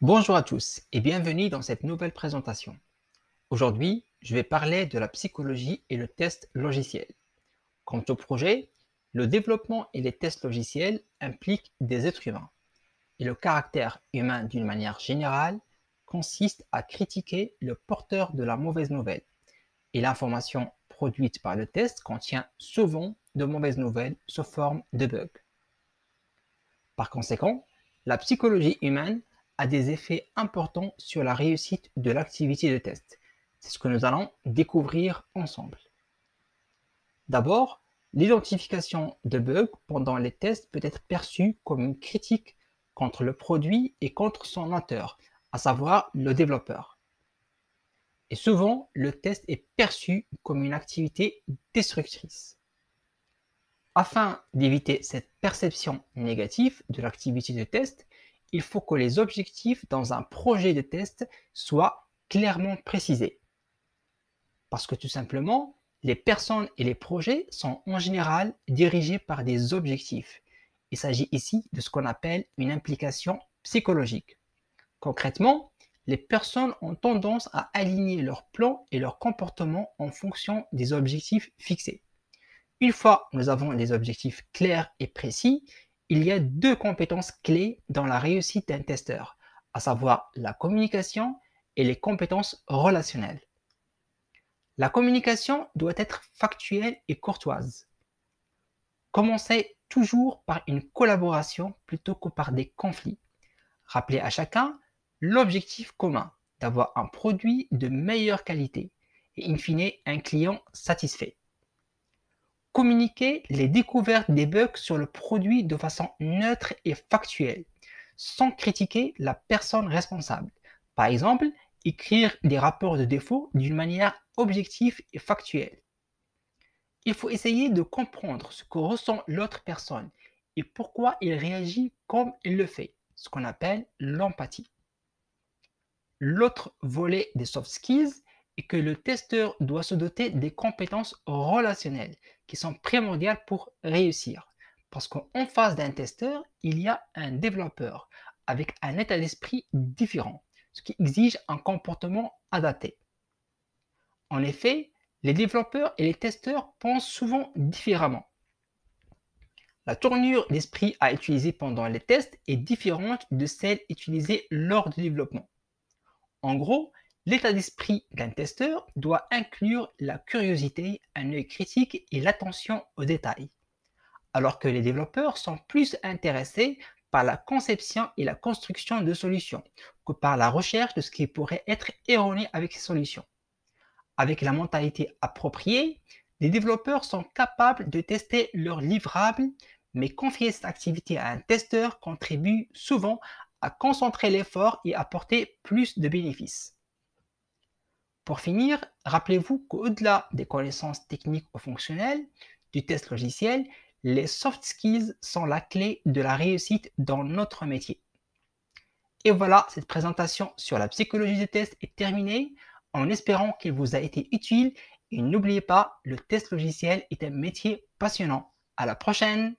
Bonjour à tous et bienvenue dans cette nouvelle présentation. Aujourd'hui, je vais parler de la psychologie et le test logiciel. Quant au projet, le développement et les tests logiciels impliquent des êtres humains. Et le caractère humain d'une manière générale consiste à critiquer le porteur de la mauvaise nouvelle. Et l'information produite par le test contient souvent de mauvaises nouvelles sous forme de bugs. Par conséquent, la psychologie humaine a des effets importants sur la réussite de l'activité de test. C'est ce que nous allons découvrir ensemble. D'abord, l'identification de bugs pendant les tests peut être perçue comme une critique contre le produit et contre son auteur, à savoir le développeur. Et souvent, le test est perçu comme une activité destructrice. Afin d'éviter cette perception négative de l'activité de test, il faut que les objectifs dans un projet de test soient clairement précisés. Parce que tout simplement, les personnes et les projets sont en général dirigés par des objectifs. Il s'agit ici de ce qu'on appelle une implication psychologique. Concrètement, les personnes ont tendance à aligner leurs plans et leurs comportements en fonction des objectifs fixés. Une fois que nous avons des objectifs clairs et précis, il y a deux compétences clés dans la réussite d'un testeur, à savoir la communication et les compétences relationnelles. La communication doit être factuelle et courtoise. Commencez toujours par une collaboration plutôt que par des conflits. Rappelez à chacun l'objectif commun d'avoir un produit de meilleure qualité et in fine un client satisfait. Communiquer les découvertes des bugs sur le produit de façon neutre et factuelle, sans critiquer la personne responsable. Par exemple, écrire des rapports de défauts d'une manière objective et factuelle. Il faut essayer de comprendre ce que ressent l'autre personne et pourquoi il réagit comme il le fait, ce qu'on appelle l'empathie. L'autre volet des soft skills est que le testeur doit se doter des compétences relationnelles qui sont primordiales pour réussir. Parce qu'en face d'un testeur, il y a un développeur avec un état d'esprit différent, ce qui exige un comportement adapté. En effet, les développeurs et les testeurs pensent souvent différemment. La tournure d'esprit à utiliser pendant les tests est différente de celle utilisée lors du développement. En gros, l'état d'esprit d'un testeur doit inclure la curiosité, un œil critique et l'attention aux détails, alors que les développeurs sont plus intéressés par la conception et la construction de solutions que par la recherche de ce qui pourrait être erroné avec ces solutions. Avec la mentalité appropriée, les développeurs sont capables de tester leurs livrables, mais confier cette activité à un testeur contribue souvent à concentrer l'effort et apporter plus de bénéfices. Pour finir, rappelez-vous qu'au-delà des connaissances techniques ou fonctionnelles du test logiciel, les soft skills sont la clé de la réussite dans notre métier. Et voilà, cette présentation sur la psychologie du test est terminée en espérant qu'elle vous a été utile et n'oubliez pas, le test logiciel est un métier passionnant. À la prochaine!